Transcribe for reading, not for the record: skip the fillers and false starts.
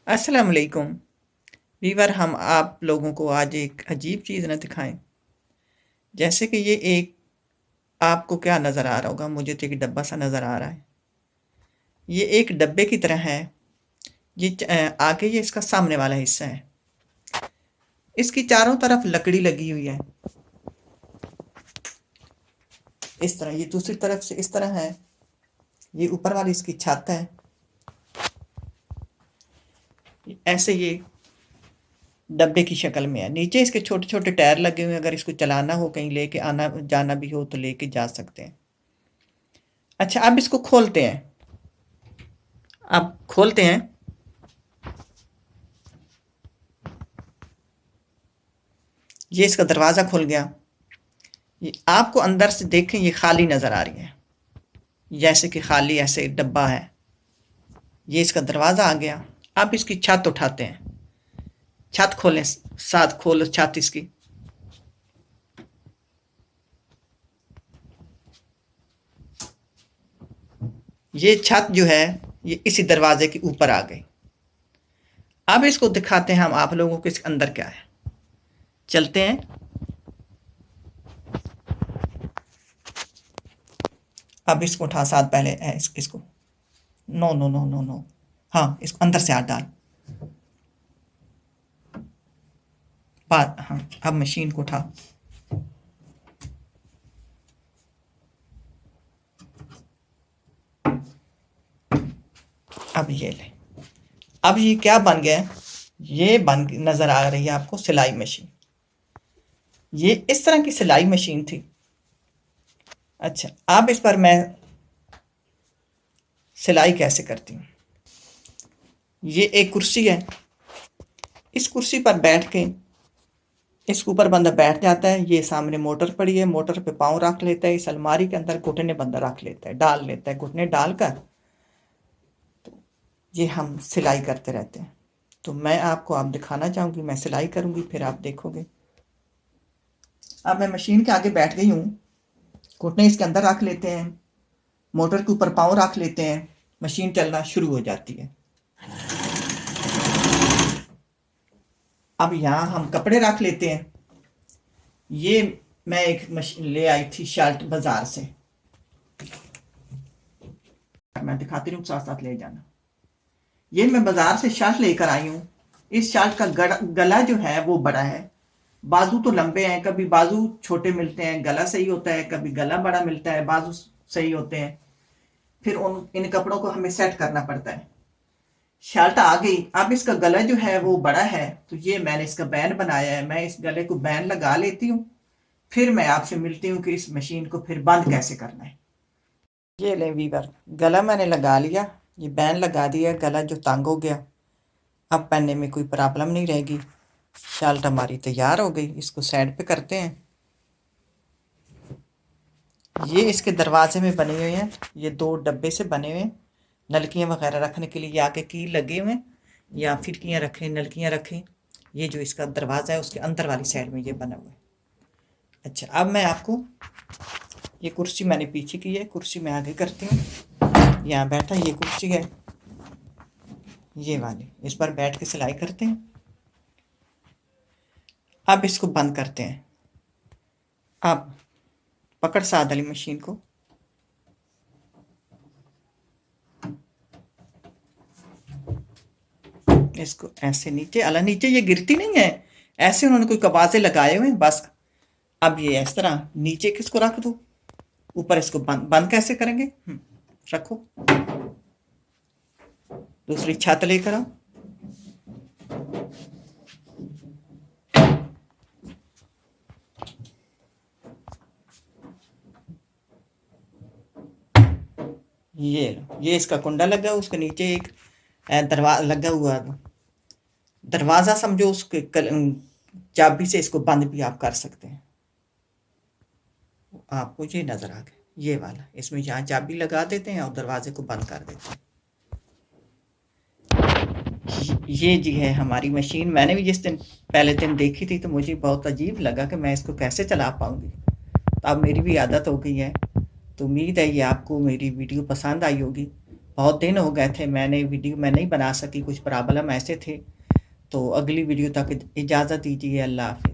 अस्सलाम वालेकुम वीवर। हम आप लोगों को आज एक अजीब चीज़ न दिखाएं। जैसे कि ये एक आपको क्या नज़र आ रहा होगा, मुझे तो एक डब्बा सा नज़र आ रहा है। ये एक डब्बे की तरह है। आगे ये इसका सामने वाला हिस्सा है। इसकी चारों तरफ लकड़ी लगी हुई है। इस तरह ये दूसरी तरफ से इस तरह है। ये ऊपर वाली इसकी छत है। ऐसे ये डब्बे की शक्ल में है। नीचे इसके छोटे छोटे टायर लगे हुए हैं। अगर इसको चलाना हो, कहीं लेके आना जाना भी हो तो लेके जा सकते हैं। अच्छा, अब इसको खोलते हैं। अब खोलते हैं। ये इसका दरवाज़ा खुल गया। ये आपको अंदर से देखें, ये खाली नज़र आ रही है, जैसे कि खाली ऐसे डब्बा है। ये इसका दरवाज़ा आ गया। अब इसकी छत उठाते हैं। छत खोलें, साथ खोलो छत इसकी। ये छत जो है ये इसी दरवाजे के ऊपर आ गई। अब इसको दिखाते हैं हम आप लोगों को इसके अंदर क्या है। चलते हैं। अब इसको उठा, साथ पहले है इसको। No no no no no, हाँ इसको अंदर से हाथ डाल। बात, हाँ अब मशीन को उठा। अब ये ले। अब ये क्या बन गया है? ये नजर आ रही है आपको सिलाई मशीन। ये इस तरह की सिलाई मशीन थी। अच्छा, अब इस पर मैं सिलाई कैसे करती हूँ। ये एक कुर्सी है। इस कुर्सी पर बैठ के इसके ऊपर बंदा बैठ जाता है। ये सामने मोटर पड़ी है, मोटर पे पाँव रख लेता है। इस अलमारी के अंदर घुटने बंदा रख लेता है, डाल लेता है घुटने डालकर। तो ये हम सिलाई करते रहते हैं। तो मैं आपको अब दिखाना चाहूँगी, मैं सिलाई करूँगी फिर आप देखोगे। अब मैं मशीन के आगे बैठ गई हूँ। घुटने इसके अंदर रख लेते हैं, मोटर के ऊपर पाँव रख लेते हैं, मशीन चलना शुरू हो जाती है। अब यहाँ हम कपड़े रख लेते हैं। ये मैं एक मशीन ले आई थी शर्ट बाजार से, मैं दिखाती हूँ, साथ साथ ले जाना। ये मैं बाजार से शर्ट लेकर आई हूँ। इस शर्ट का गला जो है वो बड़ा है, बाजू तो लंबे हैं। कभी बाजू छोटे मिलते हैं, गला सही होता है, कभी गला बड़ा मिलता है, बाजू सही होते हैं। फिर इन कपड़ों को हमें सेट करना पड़ता है। शर्ट आ गई। अब इसका गला जो है वो बड़ा है, तो ये मैंने इसका बैंड बनाया है। मैं इस गले को बैंड लगा लेती हूँ, फिर मैं आपसे मिलती हूँ कि इस मशीन को फिर बंद कैसे करना है। ये ले वीवर, गला मैंने लगा लिया, ये बैंड लगा दिया। गला जो तंग हो गया, अब पहनने में कोई प्रॉब्लम नहीं रहेगी। शर्ट हमारी तैयार हो गई। इसको साइड पे करते हैं। ये इसके दरवाजे में बने हुए हैं, ये दो डब्बे से बने हुए हैं। नलकियाँ वगैरह रखने के लिए ये आगे की लगे हुए हैं, या फिरकियाँ रखें, नलकियाँ रखें। ये जो इसका दरवाज़ा है उसके अंदर वाली साइड में ये बना हुआ है। अच्छा, अब मैं आपको, ये कुर्सी मैंने पीछे की है, कुर्सी मैं आगे करती हूँ। यहाँ बैठा ये कुर्सी है, ये वाली, इस पर बैठ के सिलाई करते हैं। अब इसको बंद करते हैं। अब पकड़ साथ वाली मशीन को। इसको ऐसे नीचे, अला नीचे ये गिरती नहीं है, ऐसे उन्होंने कोई कवाजे लगाए हुए हैं बस। अब ये इस तरह नीचे किसको रख दो, ऊपर इसको बंद कैसे करेंगे। रखो, दूसरी छत लेकर आओ। ये लो, ये इसका कुंडा लगा, उसके नीचे एक दरवाजा लगा हुआ, दरवाज़ा समझो। उसके चाबी से इसको बंद भी आप कर सकते हैं। आपको ये नज़र आ गया, ये वाला, इसमें यहाँ चाबी लगा देते हैं और दरवाजे को बंद कर देते हैं। ये जी है हमारी मशीन। मैंने भी जिस दिन पहले दिन देखी थी तो मुझे बहुत अजीब लगा कि मैं इसको कैसे चला पाऊँगी। तो अब मेरी भी आदत हो गई है। तो उम्मीद है ये आपको मेरी वीडियो पसंद आई होगी। बहुत दिन हो गए थे, मैंने वीडियो मैं नहीं बना सकी, कुछ प्रॉब्लम ऐसे थे। तो अगली वीडियो तक इजाज़त दीजिए। अल्लाह हाफ़िज़।